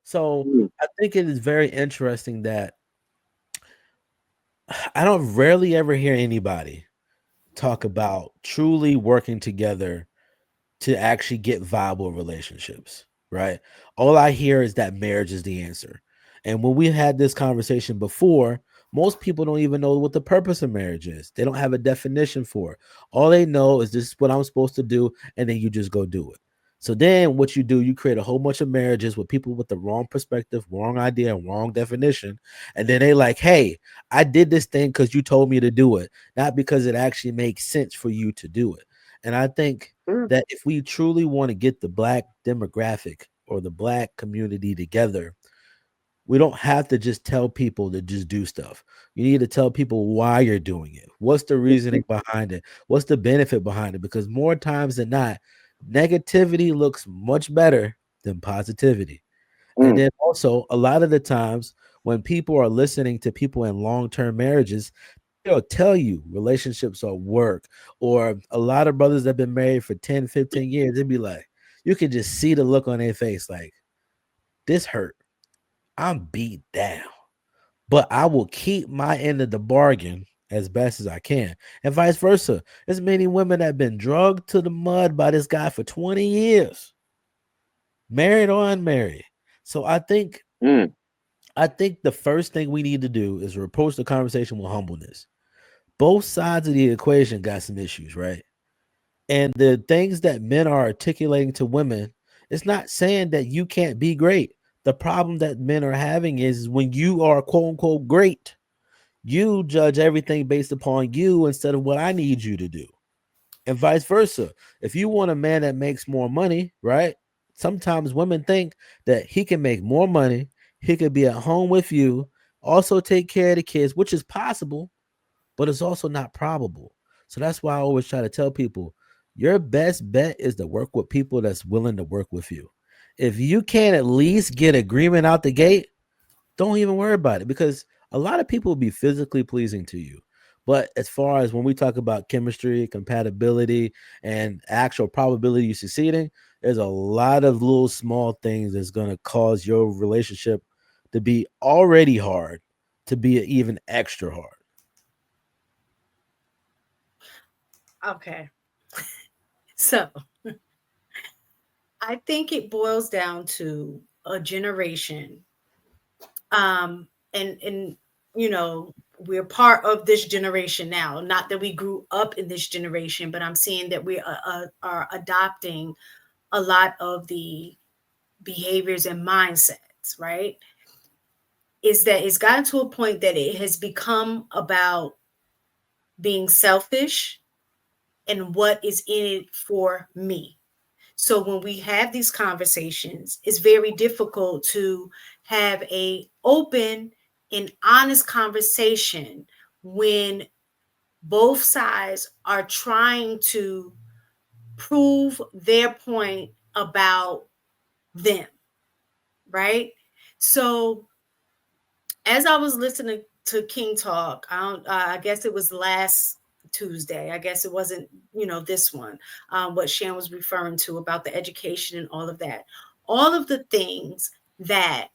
So I think it is very interesting that I don't rarely ever hear anybody talk about truly working together to actually get viable relationships, right? All I hear is that marriage is the answer. And when we had this conversation before, most people don't even know what the purpose of marriage is. They don't have a definition for it. All they know is this is what I'm supposed to do, and then you just go do it. So then what you do, you create a whole bunch of marriages with people with the wrong perspective, wrong idea, and wrong definition. And then they like, hey, I did this thing because you told me to do it, not because it actually makes sense for you to do it. And I think that if we truly want to get the black demographic or the black community together, we don't have to just tell people to just do stuff. You need to tell people why you're doing it. What's the reasoning behind it? What's the benefit behind it? Because more times than not, negativity looks much better than positivity. And then also, a lot of the times when people are listening to people in long term marriages, they'll tell you relationships are work. Or a lot of brothers that have been married for 10, 15 years, they'd be like, you can just see the look on their face like, this hurt. I'm beat down, but I will keep my end of the bargain as best as I can. And vice versa. There's many women that have been drugged to the mud by this guy for 20 years, married or unmarried. So I think the first thing we need to do is approach the conversation with humbleness. Both sides of the equation got some issues, right? And the things that men are articulating to women, it's not saying that you can't be great. The problem that men are having is when you are quote unquote great, you judge everything based upon you instead of what I need you to do. And vice versa. If you want a man that makes more money, right? Sometimes women think that he can make more money, he could be at home with you, also take care of the kids, which is possible, but it's also not probable. So that's why I always try to tell people your best bet is to work with people that's willing to work with you. If you can't at least get agreement out the gate, don't even worry about it because a lot of people will be physically pleasing to you. But as far as when we talk about chemistry, compatibility, and actual probability of succeeding, there's a lot of little small things that's going to cause your relationship to be already hard to be even extra hard. Okay. So I think it boils down to a generation. And you know, we're part of this generation now. Not that we grew up in this generation, but I'm seeing that we are adopting a lot of the behaviors and mindsets, right? Is that it's gotten to a point that it has become about being selfish and what is in it for me. So when we have these conversations, it's very difficult to have a open and honest conversation when both sides are trying to prove their point about them, right? So as I was listening to King talk, I guess it was last Tuesday. I guess it wasn't, this one. What Shan was referring to about the education and all of that, all of the things that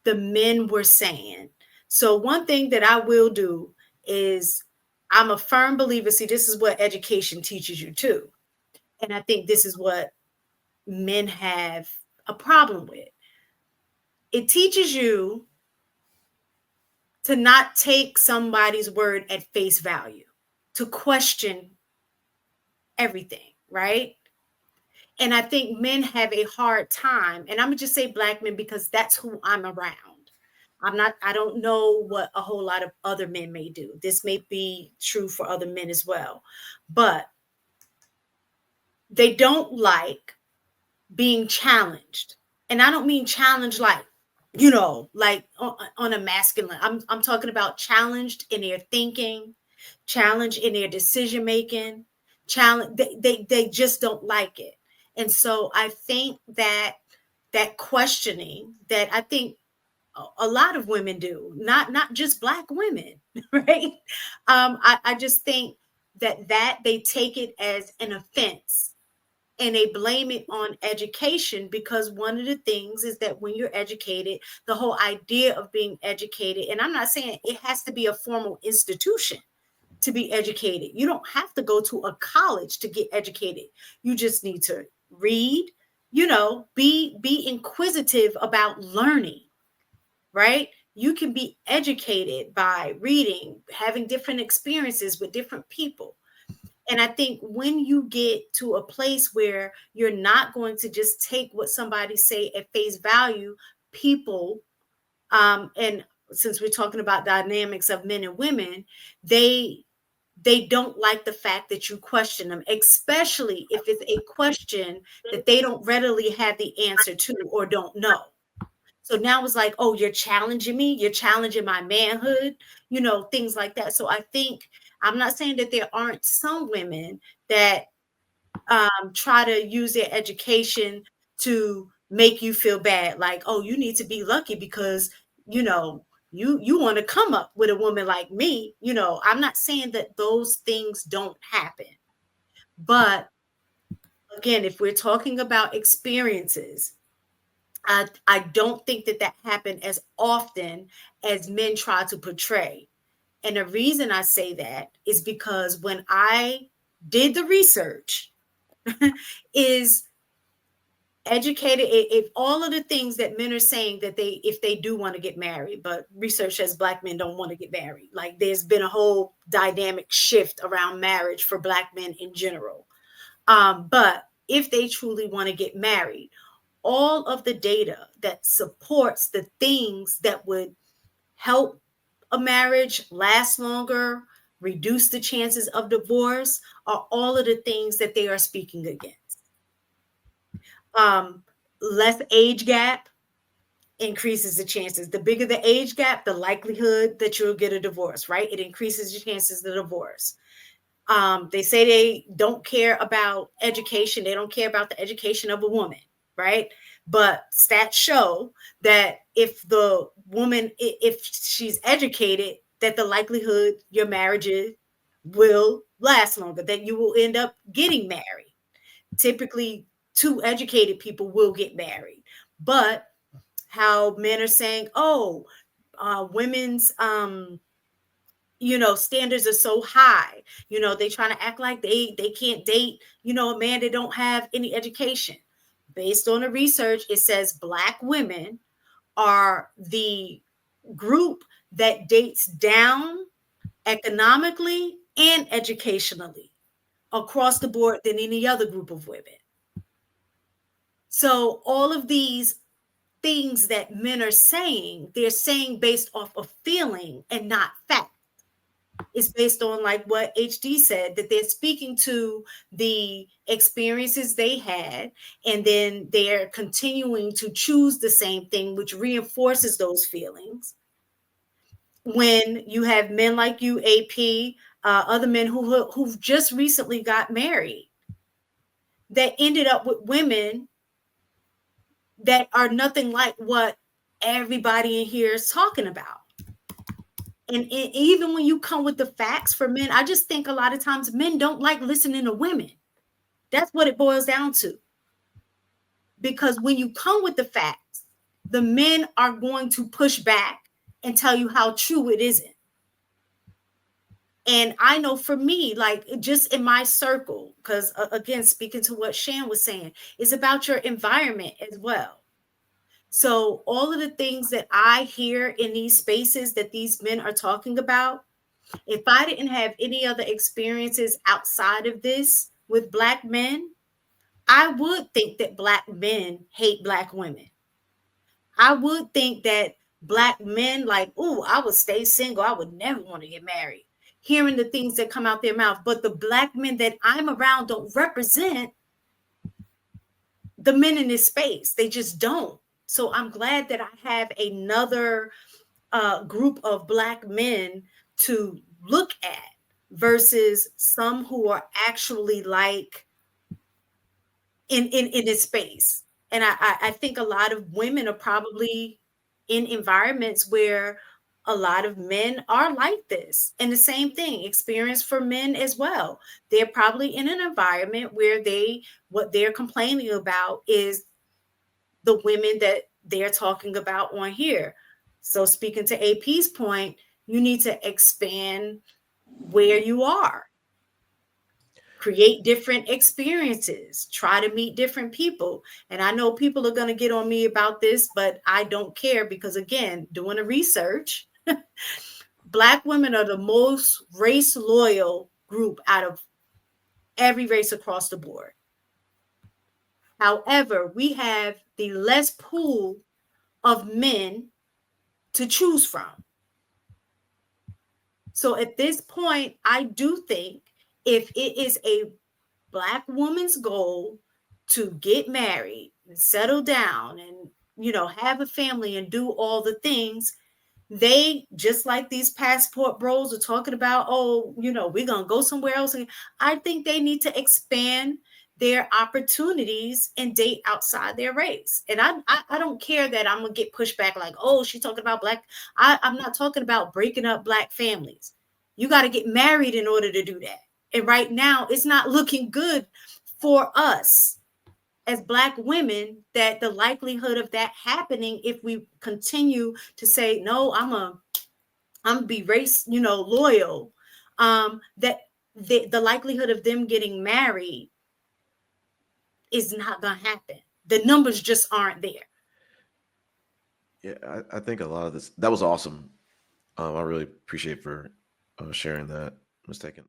the men were saying. So one thing that I will do is I'm a firm believer. See, this is what education teaches you too, and I think this is what men have a problem with. It teaches you to not take somebody's word at face value, to question everything, right? And I think men have a hard time, and I'm gonna just say black men because that's who I'm around. I don't know what a whole lot of other men may do. This may be true for other men as well, but they don't like being challenged. And I don't mean challenged like, like on a masculine. I'm talking about challenged in their thinking, challenged in their decision making, challenge they just don't like it. And so I think that that questioning that I think a lot of women do, not just black women, right? I just think that they take it as an offense and they blame it on education, because one of the things is that when you're educated, the whole idea of being educated, and I'm not saying it has to be a formal institution to be educated. You don't have to go to a college to get educated. You just need to read, be inquisitive about learning, right? You can be educated by reading, having different experiences with different people. And I think when you get to a place where you're not going to just take what somebody say at face value, people, and since we're talking about dynamics of men and women, they they don't like the fact that you question them, especially if it's a question that they don't readily have the answer to or don't know. So now it's like, oh, you're challenging me, you're challenging my manhood, things like that. So I think, I'm not saying that there aren't some women that try to use their education to make you feel bad, like, oh, you need to be lucky because you know you want to come up with a woman like me. I'm not saying that those things don't happen, but again, if we're talking about experiences, I don't think that happened as often as men try to portray. And the reason I say that is because when I did the research, is educated, if all of the things that men are saying that if they do want to get married, but research says black men don't want to get married. Like, there's been a whole dynamic shift around marriage for black men in general. But if they truly want to get married, all of the data that supports the things that would help a marriage last longer, reduce the chances of divorce, are all of the things that they are speaking against. Um, Less age gap increases the chances. The bigger the age gap, the likelihood that you'll get a divorce, right? It increases your chances of divorce. They say they don't care about education. They don't care about the education of a woman, right? But stats show that if the woman, if she's educated, that the likelihood your marriages will last longer, that you will end up getting married. Typically, two educated people will get married. But how men are saying, oh, women's standards are so high. They trying to act like they can't date, a man that don't have any education. Based on the research, it says black women are the group that dates down economically and educationally across the board than any other group of women. So all of these things that men are saying, they're saying based off of feeling and not fact. It's based on, like what HD said, that they're speaking to the experiences they had, and then they're continuing to choose the same thing, which reinforces those feelings. When you have men like you, AP, other men who've just recently got married, that ended up with women that are nothing like what everybody in here is talking about. And even when you come with the facts for men, I just think a lot of times men don't like listening to women. That's what it boils down to. Because when you come with the facts, the men are going to push back and tell you how true it isn't. And I know for me, like just in my circle, because again, speaking to what Shan was saying, it's about your environment as well. So all of the things that I hear in these spaces that these men are talking about, if I didn't have any other experiences outside of this with black men, I would think that black men hate black women. I would think that black men, like, oh, I would stay single. I would never want to get married. Hearing the things that come out their mouth. But the black men that I'm around don't represent the men in this space. They just don't. So I'm glad that I have another group of black men to look at versus some who are actually like in this space. And I think a lot of women are probably in environments where A lot of men are like this. And the same thing, experience for men as well. They're probably in an environment where what they're complaining about is the women that they're talking about on here. So, speaking to AP's point, you need to expand where you are, create different experiences, try to meet different people. And I know people are going to get on me about this, but I don't care because, again, doing the research, Black women are the most race loyal group out of every race across the board. However, we have the less pool of men to choose from. So at this point, I do think if it is a Black woman's goal to get married and settle down and, have a family and do all the things, they, just like these passport bros are talking about, oh, we're going to go somewhere else. I think they need to expand their opportunities and date outside their race. And I don't care that I'm going to get pushed back like, oh, she's talking about Black. I'm not talking about breaking up Black families. You got to get married in order to do that. And right now, it's not looking good for us as Black women, that the likelihood of that happening, if we continue to say no, I'm be race loyal, that the likelihood of them getting married is not gonna happen. The numbers just aren't there. Yeah, I think a lot of this that was awesome. I really appreciate for sharing that, mistaken.